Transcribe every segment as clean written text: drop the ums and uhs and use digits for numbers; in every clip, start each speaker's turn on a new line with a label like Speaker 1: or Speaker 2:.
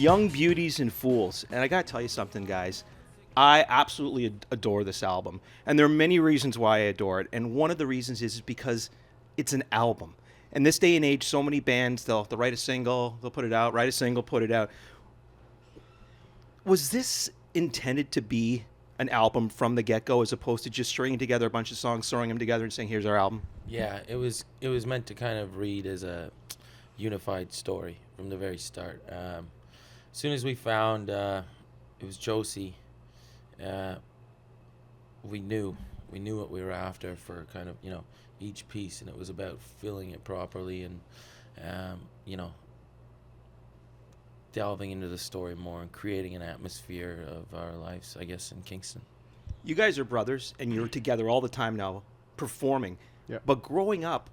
Speaker 1: Young Beauties and Fools. And I got to tell you something, guys. I absolutely adore this album. And there are many reasons why I adore it. And one of the reasons is because it's an album. In this day and age, so many bands, they'll write a single, they'll put it out, write a single, put it out. Was this intended to be an album from the get-go as opposed to just stringing together a bunch of songs, throwing them together and saying, here's our album?
Speaker 2: Yeah, it was meant to kind of read as a unified story from the very start. As soon as we found it was Josie, we knew what we were after for kind of, each piece, and it was about filling it properly and, delving into the story more and creating an atmosphere of our lives, I guess, in Kingston.
Speaker 1: You guys are brothers, and you're together all the time now, performing.
Speaker 3: Yeah.
Speaker 1: But growing up,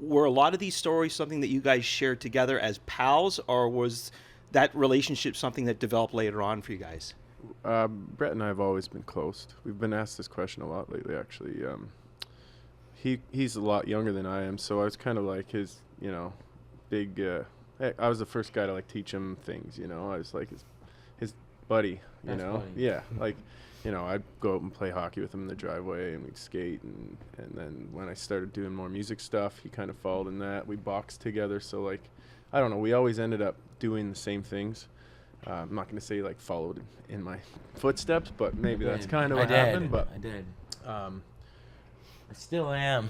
Speaker 1: were a lot of these stories something that you guys shared together as pals, or was that relationship something that developed later on for you guys?
Speaker 3: Brett and I have always been close. We've been asked this question a lot lately, actually. He's a lot younger than I am, so I was kind of like his, big... I was the first guy to, teach him things, I was like his buddy,
Speaker 2: That's funny.
Speaker 3: Yeah, I'd go out and play hockey with him in the driveway, and we'd skate, and then when I started doing more music stuff, he kind of followed in that. We boxed together, so, I don't know, we always ended up doing the same things. I'm not going to say, followed in my footsteps, but maybe that's kind of what happened. But
Speaker 2: I did. I still am.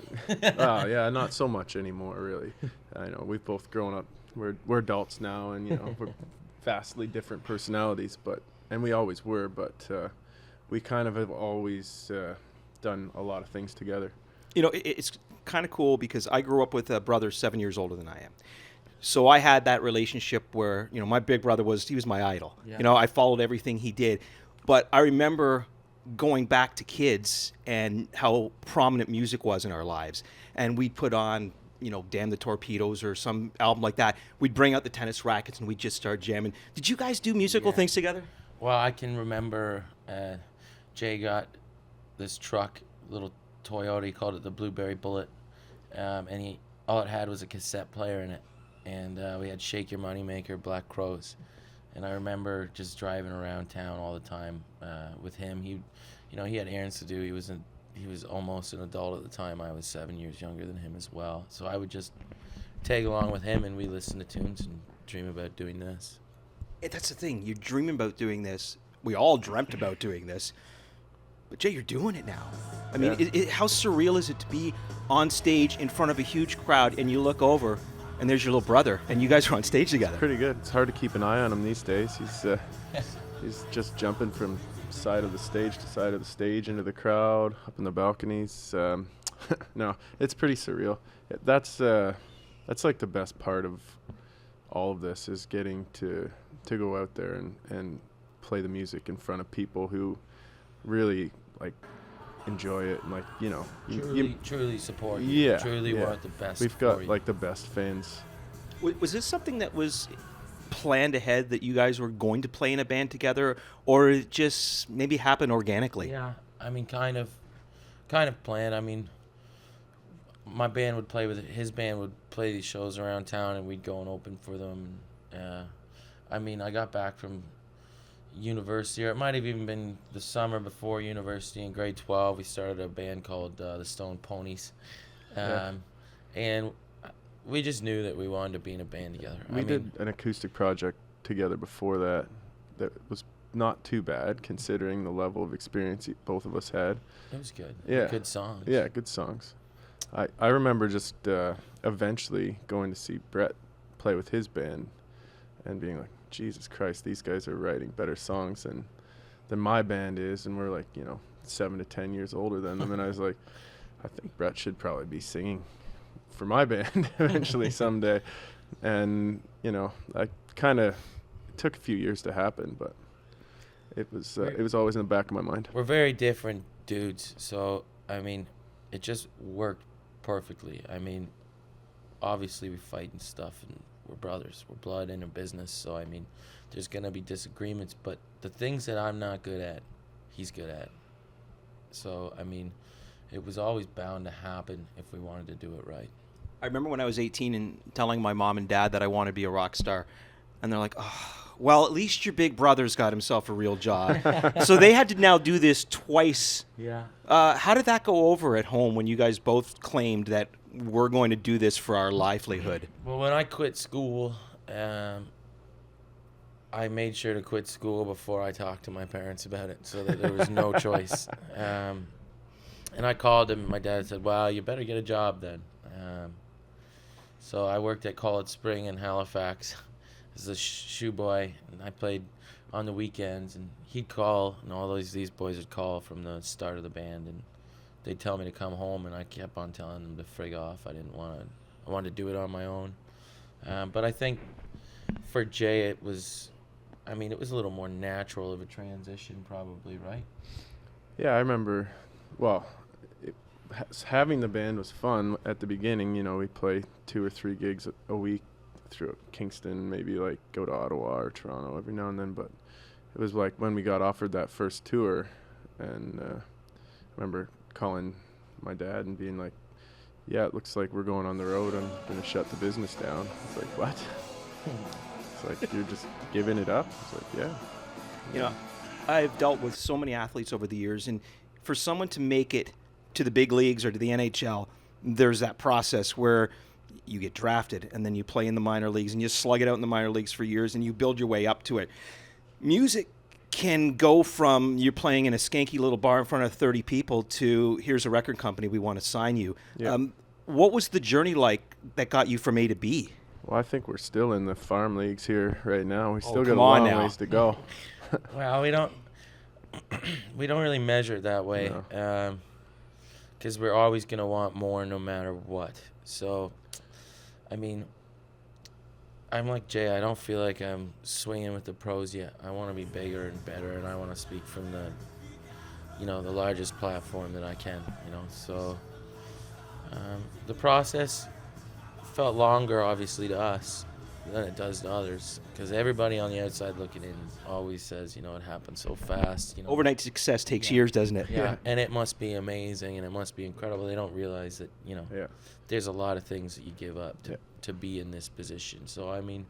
Speaker 3: Oh, yeah, not so much anymore, really. I know, we've both grown up. We're adults now, and, we're vastly different personalities, and we always were, but we kind of have always done a lot of things together.
Speaker 1: It's kind of cool because I grew up with a brother 7 years older than I am. So I had that relationship where, my big brother he was my idol.
Speaker 2: Yeah.
Speaker 1: I followed everything he did. But I remember going back to kids and how prominent music was in our lives. And we'd put on, Damn the Torpedoes or some album like that. We'd bring out the tennis rackets and we'd just start jamming. Did you guys do musical things together?
Speaker 2: Well, I can remember Jay got this truck, little Toyota, he called it the Blueberry Bullet. And all it had was a cassette player in it. And we had Shake Your Moneymaker, Black Crows. And I remember just driving around town all the time with him. He had errands to do. He was almost an adult at the time. I was 7 years younger than him as well. So I would just tag along with him, and we listen to tunes and dream about doing this.
Speaker 1: That's the thing. You're dreaming about doing this. We all dreamt about doing this. But, Jay, you're doing it now. I mean, how surreal is it to be on stage in front of a huge crowd, and you look over, and there's your little brother, and you guys are on stage together?
Speaker 3: Pretty good. It's hard to keep an eye on him these days. He's just jumping from side of the stage to side of the stage into the crowd, up in the balconies. No, it's pretty surreal. That's the best part of all of this is getting to go out there and play the music in front of people who really enjoy it and
Speaker 2: truly support you.
Speaker 3: Yeah,
Speaker 2: Truly want the best.
Speaker 3: We've got
Speaker 2: for you.
Speaker 3: the best fans.
Speaker 1: Was this something that was planned ahead that you guys were going to play in a band together, or it just maybe happened organically?
Speaker 2: Yeah, I mean, kind of planned. I mean, my band would play with his band would play these shows around town, and we'd go and open for them. I got back from university, or it might have even been the summer before university. In grade 12, we started a band called the Stone Ponies, and we just knew that we wanted to be in a band together.
Speaker 3: We did an acoustic project together before that was not too bad considering the level of experience both of us had.
Speaker 2: It was good.
Speaker 3: Yeah.
Speaker 2: Good songs.
Speaker 3: Yeah, good songs. I remember just eventually going to see Brett play with his band and being like, Jesus Christ, these guys are writing better songs than my band is, and we're 7 to 10 years older than them. And I was like, I think Brett should probably be singing for my band eventually someday. And I kind of took a few years to happen, but it was always in the back of my mind.
Speaker 2: We're very different dudes, so it just worked perfectly. Obviously we fight and stuff, and we're brothers, we're blood in a business, so there's gonna be disagreements, but the things that I'm not good at, he's good at. So it was always bound to happen if we wanted to do it right.
Speaker 1: I remember when I was 18 and telling my mom and dad that I wanted to be a rock star, and they're like, "Oh, Well, at least your big brother's got himself a real job. So they had to now do this twice.
Speaker 2: Yeah.
Speaker 1: How did that go over at home when you guys both claimed that we're going to do this for our livelihood?
Speaker 2: Well, when I quit school, I made sure to quit school before I talked to my parents about it, so that there was no choice. And I called him. My dad said, "Well, you better get a job then." So I worked at College Spring in Halifax as a shoe boy, and I played on the weekends. And he'd call, and all these boys would call from the start of the band, and they'd tell me to come home, and I kept on telling them to frig off. I didn't want to. I wanted to do it on my own. But I think for Jay, it was a little more natural of a transition, probably, right?
Speaker 3: Yeah, I remember. Well, having the band was fun at the beginning. You know, we play 2 or 3 gigs a week through Kingston, maybe like go to Ottawa or Toronto every now and then. But it was like when we got offered that first tour, and I remember calling my dad and being like, "Yeah, it looks like we're going on the road. I'm going to shut the business down." It's like, "What?" It's like, "You're just giving it up?" It's like, "Yeah."
Speaker 1: You know, I've dealt with so many athletes over the years, and for someone to make it to the big leagues or to the NHL, there's that process where you get drafted and then you play in the minor leagues and you slug it out in the minor leagues for years and you build your way up to it. Music can go from you're playing in a skanky little bar in front of 30 people to here's a record company, we want to sign you.
Speaker 3: Yeah.
Speaker 1: What was the journey like that got you from A to B?
Speaker 3: Well, I think we're still in the farm leagues here right now. We still got a
Speaker 1: come on
Speaker 3: long
Speaker 1: now.
Speaker 3: ways to go.
Speaker 2: Well, we don't really measure it that way,
Speaker 3: No.
Speaker 2: because we're always gonna want more no matter what. So, I mean, I'm like Jay. I don't feel like I'm swinging with the pros yet. I want to be bigger and better, and I want to speak from the largest platform that I can. So the process felt longer, obviously, to us than it does to others, because everybody on the outside looking in always says, it happened so fast.
Speaker 1: Overnight success takes years, doesn't it?
Speaker 2: Yeah, and it must be amazing, and it must be incredible. They don't realize that,
Speaker 3: Yeah.
Speaker 2: there's a lot of things that you give up
Speaker 3: Yeah.
Speaker 2: to be in this position. So, I mean,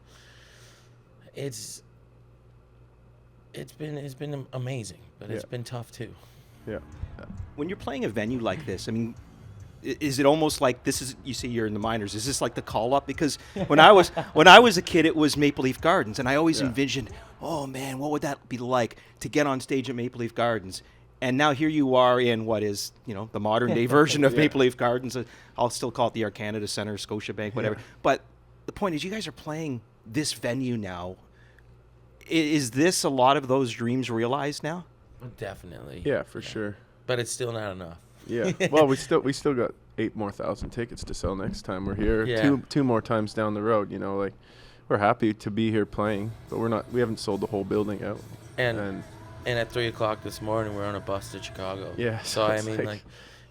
Speaker 2: it's been amazing, but it's
Speaker 3: Yeah.
Speaker 2: been tough too.
Speaker 3: Yeah.
Speaker 1: When you're playing a venue like this, I mean, is it almost like this is, you say you're in the minors, is this like the call up? Because when I was a kid, it was Maple Leaf Gardens, and I always
Speaker 3: Yeah.
Speaker 1: envisioned, oh man, what would that be like to get on stage at Maple Leaf Gardens? And now here you are in what is, the modern day version of
Speaker 3: Yeah.
Speaker 1: Maple Leaf Gardens. I'll still call it the Air Canada Centre, Scotia Bank, whatever.
Speaker 3: Yeah.
Speaker 1: But the point is, you guys are playing this venue now. Is this a lot of those dreams realized now?
Speaker 2: Definitely.
Speaker 3: Yeah, for sure.
Speaker 2: But it's still not enough.
Speaker 3: Yeah. Well, we still got 8 more thousand tickets to sell next time we're here.
Speaker 2: Yeah.
Speaker 3: Two more times down the road. Like we're happy to be here playing, but we haven't sold the whole building out.
Speaker 2: And at 3:00 this morning, we're on a bus to Chicago.
Speaker 3: Yeah,
Speaker 2: So I mean, like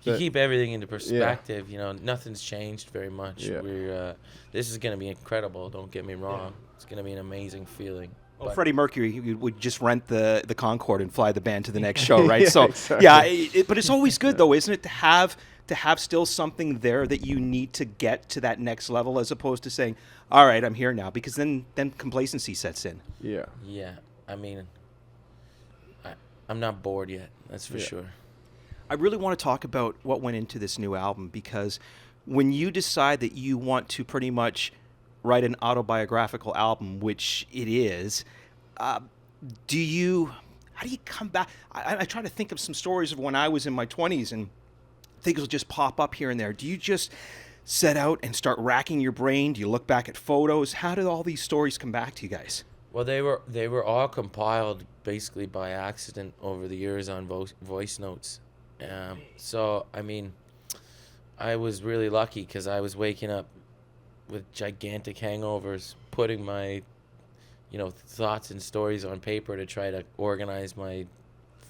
Speaker 2: you keep everything into perspective. Nothing's changed very much.
Speaker 3: Yeah.
Speaker 2: This is gonna be incredible. Don't get me wrong. It's gonna be an amazing feeling.
Speaker 1: Well,
Speaker 2: But-
Speaker 1: Freddie Mercury would just rent the Concorde and fly the band to the next show, right?
Speaker 3: Yeah,
Speaker 1: So,
Speaker 3: exactly.
Speaker 1: yeah, but it's always good, though, isn't it, to have still something there that you need to get to that next level, as opposed to saying, all right, I'm here now, because then complacency sets in.
Speaker 3: Yeah.
Speaker 2: Yeah, I mean, I'm not bored yet. That's for
Speaker 3: Yeah.
Speaker 2: sure.
Speaker 1: I really want to talk about what went into this new album, because when you decide that you want to pretty much write an autobiographical album, which it is, how do you come back? I try to think of some stories of when I was in my 20s, and things will just pop up here and there. Do you just set out and start racking your brain? Do you look back at photos? How did all these stories come back to you guys?
Speaker 2: Well, they were all compiled basically by accident over the years on voice notes. So I mean, I was really lucky because I was waking up with gigantic hangovers, putting my thoughts and stories on paper to try to organize my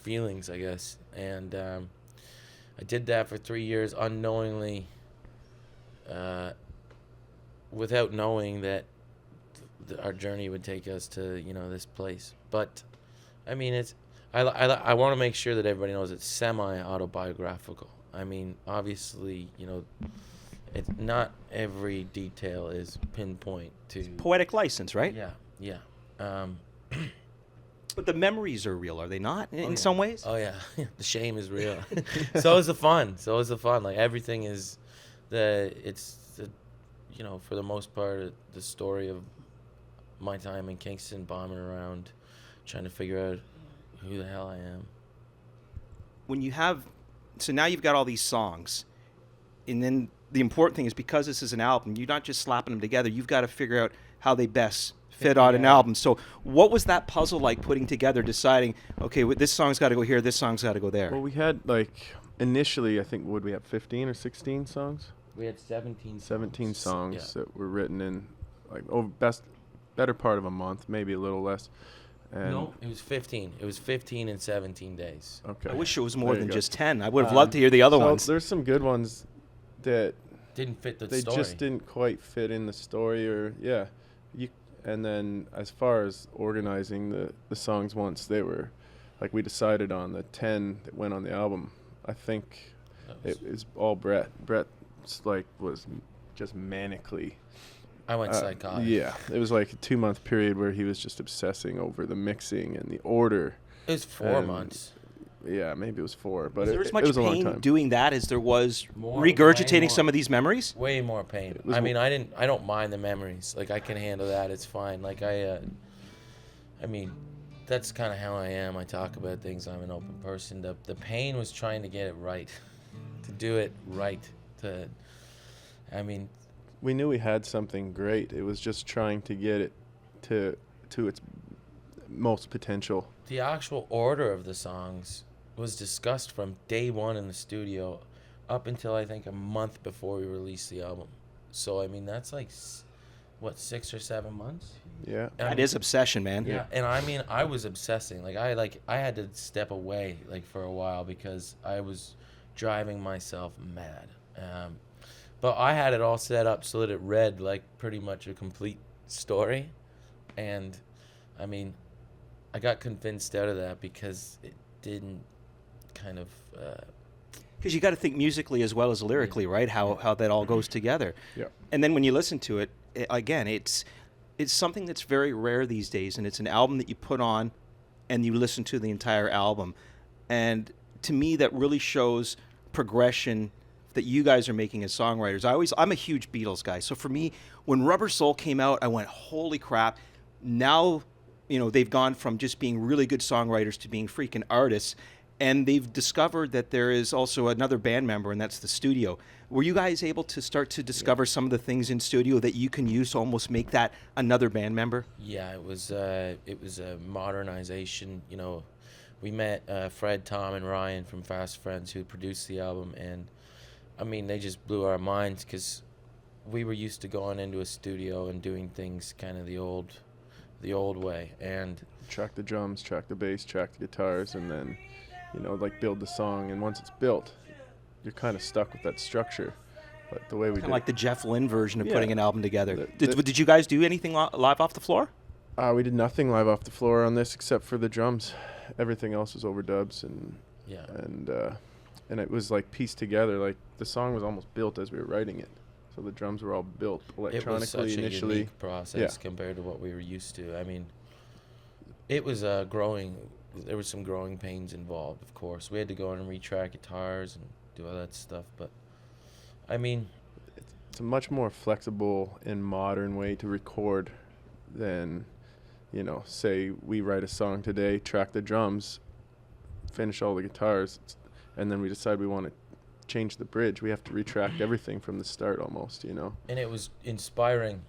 Speaker 2: feelings, I guess. And I did that for 3 years unknowingly, without knowing that our journey would take us to this place. But I mean, I want to make sure that everybody knows it's semi-autobiographical. I mean, obviously, it's not every detail is pinpoint to
Speaker 1: Poetic license, right?
Speaker 2: yeah.
Speaker 1: But the memories are real, are they not? In some ways.
Speaker 2: Oh yeah, the shame is real. So is the fun. So is the fun. Like everything is, for the most part, the story of my time in Kingston, bombing around, trying to figure out who the hell I am.
Speaker 1: When you have, so now you've got all these songs, and then the important thing is, because this is an album, you're not just slapping them together. You've got to figure out how they best fit on an album. So what was that puzzle like, putting together, deciding, okay, this song's got to go here, this song's got to go there?
Speaker 3: Well, we had, initially, I think, would we have 15 or 16 songs?
Speaker 2: We had 17
Speaker 3: songs that were written in, better part of a month, maybe a little less. And
Speaker 2: no, it was 15. It was 15 and 17 days.
Speaker 3: Okay.
Speaker 1: I wish it was more than
Speaker 3: go.
Speaker 1: just 10. I would have loved to hear the other ones.
Speaker 3: There's some good ones that
Speaker 2: didn't fit the
Speaker 3: they
Speaker 2: story.
Speaker 3: just didn't quite fit in the story, and then as far as organizing the songs, once they were, we decided on the 10 that went on the album, I think it was all Brett. Brett's was just manically.
Speaker 2: I went psychotic.
Speaker 3: Yeah, it was a 2-month period where he was just obsessing over the mixing and the order.
Speaker 2: It was 4 months.
Speaker 3: Yeah, maybe it was 4, but
Speaker 1: was there
Speaker 3: it
Speaker 1: as much
Speaker 3: was a long
Speaker 1: pain
Speaker 3: time.
Speaker 1: doing that as there was
Speaker 2: Way
Speaker 1: regurgitating
Speaker 2: more.
Speaker 1: some of these memories?
Speaker 2: Way more pain.
Speaker 3: was
Speaker 2: I mean, I don't mind the memories. I can handle that. It's fine. I mean, that's kind of how I am. I talk about things. I'm an open person. The pain was trying to get it right, to do it right.
Speaker 3: We knew we had something great. It was just trying to get it to its most potential.
Speaker 2: The actual order of the songs was discussed from day one in the studio up until I think a month before we released the album. So that's 6 or 7 months.
Speaker 3: Yeah.
Speaker 1: That is obsession, man.
Speaker 2: Yeah, and I was obsessing. I had to step away for a while because I was driving myself mad. But I had it all set up so that it read like pretty much a complete story, and I got convinced out of that because it didn't kind of.
Speaker 1: Because you got to think musically as well as lyrically, right? How that all goes together.
Speaker 3: Yeah.
Speaker 1: And then when you listen to it, again, it's something that's very rare these days, and it's an album that you put on, and you listen to the entire album, and to me that really shows progression that you guys are making as songwriters. I'm a huge Beatles guy, so for me, when Rubber Soul came out, I went, holy crap! Now, they've gone from just being really good songwriters to being freaking artists. And they've discovered that there is also another band member, and that's the studio. Were you guys able to start to discover some of the things in studio that you can use to almost make that another band member?
Speaker 2: Yeah, it was a modernization. We met Fred, Tom, and Ryan from Fast Friends who produced the album, and they just blew our minds because we were used to going into a studio and doing things kind of the old way, and
Speaker 3: track the drums, track the bass, track the guitars, and then build the song. And once it's built, you're kind of stuck with that structure. But the way we did,
Speaker 1: like the Jeff Lynne version of putting an album together.
Speaker 3: Did
Speaker 1: you guys do anything live off the floor?
Speaker 3: We did nothing live off the floor on this except for the drums. Everything else was overdubs, and it was pieced together. The song was almost built as we were writing it. So the drums were all built electronically
Speaker 2: it was such
Speaker 3: initially.
Speaker 2: a unique process compared to what we were used to. It was growing. There was some growing pains involved, of course. We had to go in and retrack guitars and do all that stuff. But,
Speaker 3: it's a much more flexible and modern way to record than, say we write a song today, track the drums, finish all the guitars, and then we decide we want to change the bridge. We have to retract everything from the start almost,
Speaker 2: And it was inspiring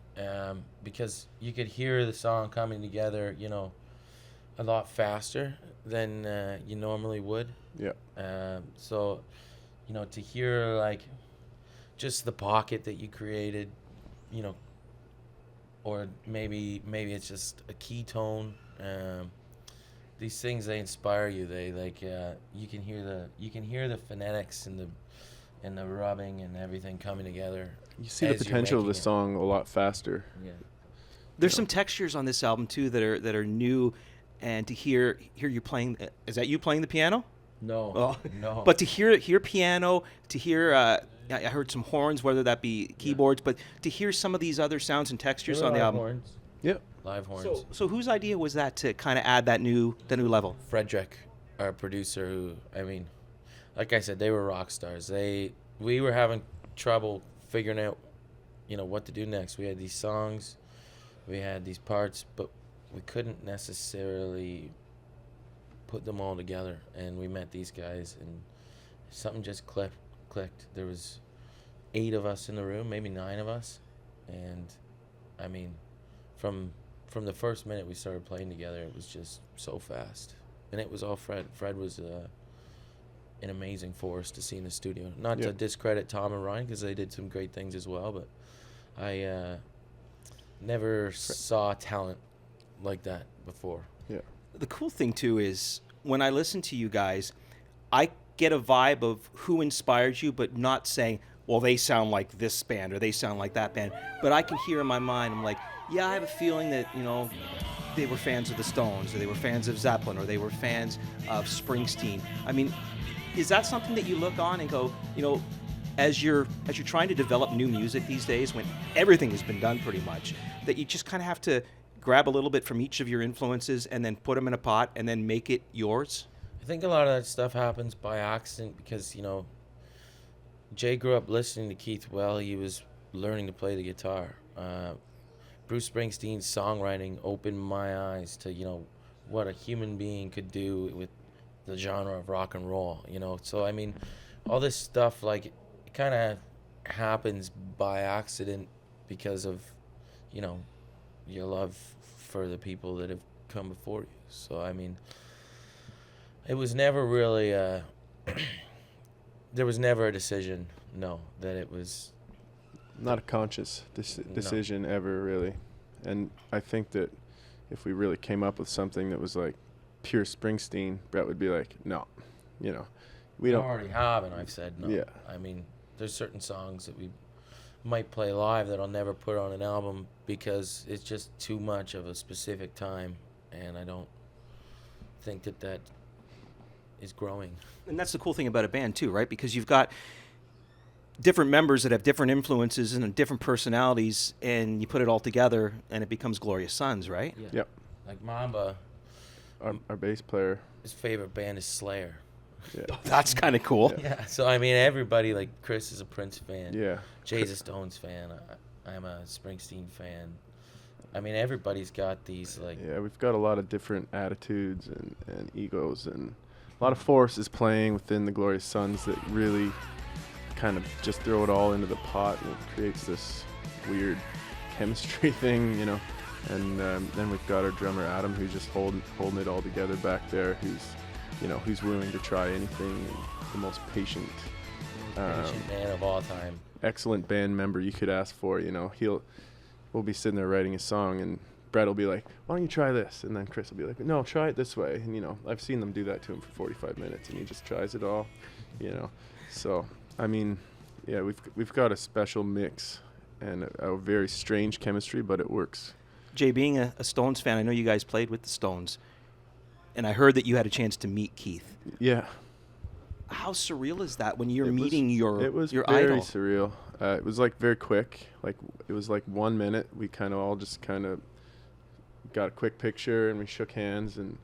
Speaker 2: because you could hear the song coming together, a lot faster than you normally would.
Speaker 3: Yeah.
Speaker 2: So, to hear just the pocket that you created, or maybe it's just a key tone. These things, they inspire you. They you can hear the phonetics and the rubbing and everything coming together.
Speaker 3: You see the potential of the song a lot faster.
Speaker 2: Yeah.
Speaker 1: There's some textures on this album too that are new. And to hear you playing, is that you playing the piano?
Speaker 2: No,
Speaker 1: Oh.
Speaker 2: no.
Speaker 1: But to hear piano, to hear, I heard some horns, whether that be keyboards, but to hear some of these other sounds and textures on the album.
Speaker 2: Horns.
Speaker 3: Yep.
Speaker 2: live horns.
Speaker 1: So whose idea was that to kind of add the new level?
Speaker 2: Frederick, our producer, who, I mean, like I said, they were rock stars. We were having trouble figuring out, what to do next. We had these songs, we had these parts, but we couldn't necessarily put them all together. And we met these guys, and something just clicked. There was 8 of us in the room, maybe 9 of us, and I mean, from the first minute we started playing together, it was just so fast. And it was all Fred. Fred was an amazing force to see in the studio. Not to discredit Tom and Ryan, because they did some great things as well, but I never saw talent like that before.
Speaker 3: Yeah.
Speaker 1: The cool thing too is when I listen to you guys, I get a vibe of who inspired you, but not saying, well, they sound like this band or they sound like that band. But I can hear in my mind, I'm like, yeah, I have a feeling that, they were fans of the Stones, or they were fans of Zeppelin, or they were fans of Springsteen. I mean, is that something that you look on and go, as you're trying to develop new music these days, when everything has been done pretty much, that you just kind of have to grab a little bit from each of your influences and then put them in a pot and then make it yours?
Speaker 2: I think a lot of that stuff happens by accident because, Jay grew up listening to Keith while he was learning to play the guitar. Bruce Springsteen's songwriting opened my eyes to, what a human being could do with the genre of rock and roll, So, I mean, all this stuff, like, it kind of happens by accident because of, your love for the people that have come before you. So, I mean, it was never really there was never a decision, that it was
Speaker 3: Not a conscious decision ever, really. And I think that if we really came up with something that was like pure Springsteen, Brett would be like, no, we don't.
Speaker 2: I already have, and I've said no.
Speaker 3: Yeah.
Speaker 2: I mean, there's certain songs that we might play live that I'll never put on an album because it's just too much of a specific time, and I don't think that is growing.
Speaker 1: And that's the cool thing about a band too, right? Because you've got different members that have different influences and different personalities, and you put it all together and it becomes Glorious Sons, right?
Speaker 2: Yeah.
Speaker 3: Yep.
Speaker 2: Like Mamba,
Speaker 3: Our bass player.
Speaker 2: his favorite band is Slayer.
Speaker 3: Yeah.
Speaker 1: That's kind of cool.
Speaker 2: Yeah. So I mean, everybody, like Chris is a Prince fan.
Speaker 3: Yeah.
Speaker 2: Jay's a Stones fan. I'm a Springsteen fan. I mean, everybody's got these like.
Speaker 3: Yeah, we've got a lot of different attitudes and egos and a lot of forces playing within the Glorious Sons that really kind of just throw it all into the pot, and it creates this weird chemistry thing, And then we've got our drummer Adam, who's just holding it all together back there. Who's willing to try anything, and the most patient
Speaker 2: Man of all time.
Speaker 3: excellent band member you could ask for. We'll be sitting there writing a song, and Brett will be like, "Why don't you try this?" And then Chris will be like, "No, try it this way." And I've seen them do that to him for 45 minutes, and he just tries it all. So I mean, yeah, we've got a special mix and a very strange chemistry, but it works.
Speaker 1: Jay, being a Stones fan, I know you guys played with the Stones, and I heard that you had a chance to meet Keith.
Speaker 3: Yeah.
Speaker 1: How surreal is that when you're
Speaker 3: It was-
Speaker 1: meeting your
Speaker 3: It was
Speaker 1: your
Speaker 3: very
Speaker 1: idol?
Speaker 3: surreal. It was like very quick. Like it was like 1 minute. We kind of all just kind of got a quick picture and we shook hands, and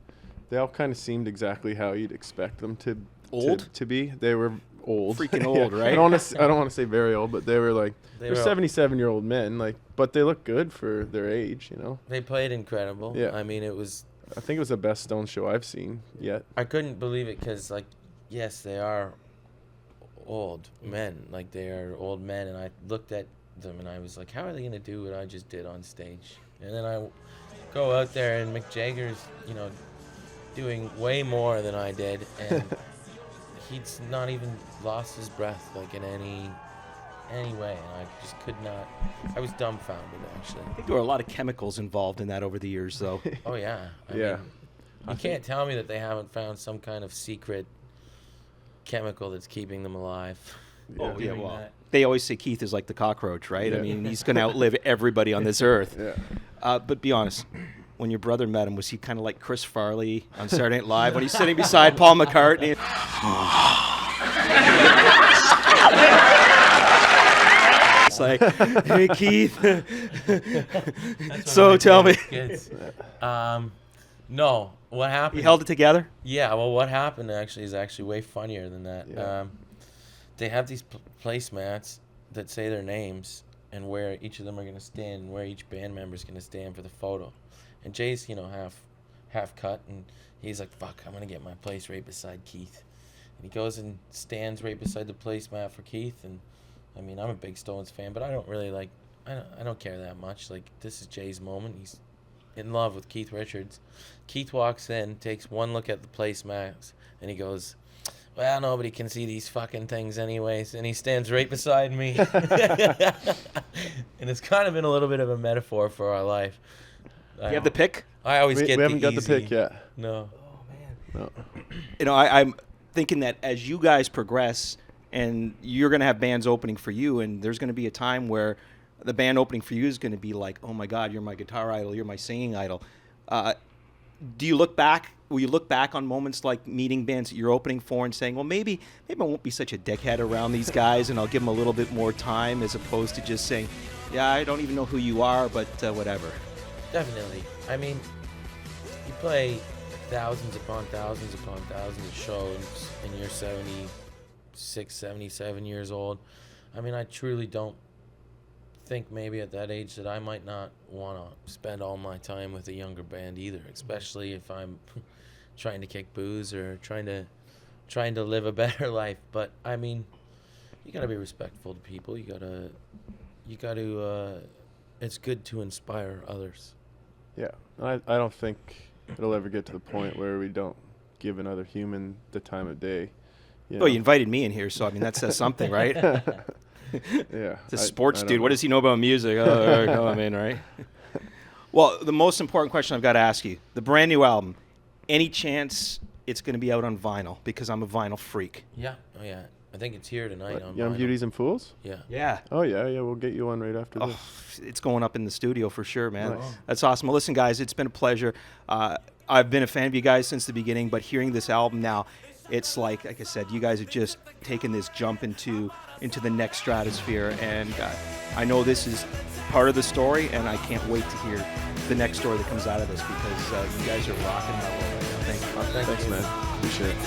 Speaker 3: they all kind of seemed exactly how you'd expect them to
Speaker 1: Old?
Speaker 3: to be. They were old,
Speaker 1: Freaking old, right?
Speaker 3: I don't want to say very old, but they were like
Speaker 2: They
Speaker 3: they're
Speaker 2: were-
Speaker 3: 77-year-old men. Like, but they look good for their age.
Speaker 2: They played incredible.
Speaker 3: Yeah.
Speaker 2: I mean, it was.
Speaker 3: I think it was the best Stones show I've seen yet.
Speaker 2: I couldn't believe it because, like, yes, they are old men. Like, they are old men, and I looked at them and I was like, how are they gonna do what I just did on stage? And then I go out there and Mick Jagger's, doing way more than I did, and he's not even lost his breath like in any way, and I just could not. I was dumbfounded, actually.
Speaker 1: I think there were a lot of chemicals involved in that over the years, though.
Speaker 2: Oh yeah. I
Speaker 3: Yeah.
Speaker 2: mean, you can't tell me that they haven't found some kind of secret chemical that's keeping them alive.
Speaker 1: Oh, yeah,
Speaker 2: Doing
Speaker 1: well,
Speaker 2: that.
Speaker 1: they always say Keith is like the cockroach, right? I
Speaker 3: Yeah.
Speaker 1: mean, he's going to outlive everybody on this earth.
Speaker 3: Yeah.
Speaker 1: But be honest, when your brother met him, was he kind of like Chris Farley on Saturday Night Live when he's sitting beside Paul just like, hey, Keith.
Speaker 2: That's
Speaker 1: So
Speaker 2: one of my
Speaker 1: tell me.
Speaker 2: favorite skits. No, what happened?
Speaker 1: You held it together?
Speaker 2: Yeah, well, what happened actually is actually way funnier than that.
Speaker 3: Yeah.
Speaker 2: They have these placemats that say their names and where each of them are going to stand and where each band member is going to stand for the photo. And Jay's, half cut, and he's like, fuck, I'm going to get my place right beside Keith. And he goes and stands right beside the placemat for Keith. And, I mean, I'm a big Stones fan, but I don't really, I don't care that much. Like, this is Jay's moment. He's in love with Keith Richards. Keith walks in, takes one look at the placemats, and he goes, well, nobody can see these fucking things anyways. And he stands right beside me. And it's kind of been a little bit of a metaphor for our life.
Speaker 1: You have the pick?
Speaker 2: I always
Speaker 3: We
Speaker 2: get
Speaker 3: haven't got the
Speaker 2: easy.
Speaker 3: pick yet.
Speaker 2: No.
Speaker 3: No.
Speaker 1: I'm thinking that as you guys progress, and you're going to have bands opening for you, and there's going to be a time where the band opening for you is going to be like, oh my God, you're my guitar idol, you're my singing idol. Do you look back? Will you look back on moments like meeting bands that you're opening for and saying, well, maybe I won't be such a dickhead around these guys, and I'll give them a little bit more time, as opposed to just saying, yeah, I don't even know who you are, but whatever.
Speaker 2: Definitely. I mean, you play thousands upon thousands upon thousands of shows, and you're 76, 77 years old. I mean, I truly don't think maybe at that age that I might not want to spend all my time with a younger band either, especially if I'm trying to kick booze or trying to live a better life. But I mean, you got to be respectful to people. You got to it's good to inspire others.
Speaker 3: Yeah. I don't think it'll ever get to the point where we don't give another human the time of day.
Speaker 1: Well, you invited me in here, so I mean, that says something, right?
Speaker 3: Yeah.
Speaker 1: It's a sports
Speaker 3: I don't
Speaker 1: dude. What
Speaker 3: know.
Speaker 1: does he know about music? Oh, I'm in, right? Well, the most important question I've got to ask you, the brand new album, any chance it's going to be out on vinyl? Because I'm a vinyl freak.
Speaker 2: Yeah. Oh yeah. I think it's here tonight on
Speaker 3: Young
Speaker 2: vinyl.
Speaker 3: Beauties and Fools?
Speaker 2: Yeah.
Speaker 1: Yeah.
Speaker 3: Oh, yeah. We'll get you one right after
Speaker 1: Oh,
Speaker 3: this.
Speaker 1: it's going up in the studio for sure, man.
Speaker 3: Nice.
Speaker 1: That's awesome. Well, listen, guys, it's been a pleasure. I've been a fan of you guys since the beginning, but hearing this album now, it's like I said, you guys have just taken this jump into the next stratosphere, and I know this is part of the story, and I can't wait to hear the next story that comes out of this, because you guys are rocking that world right now. Thank you.
Speaker 3: Thanks, man. Appreciate it.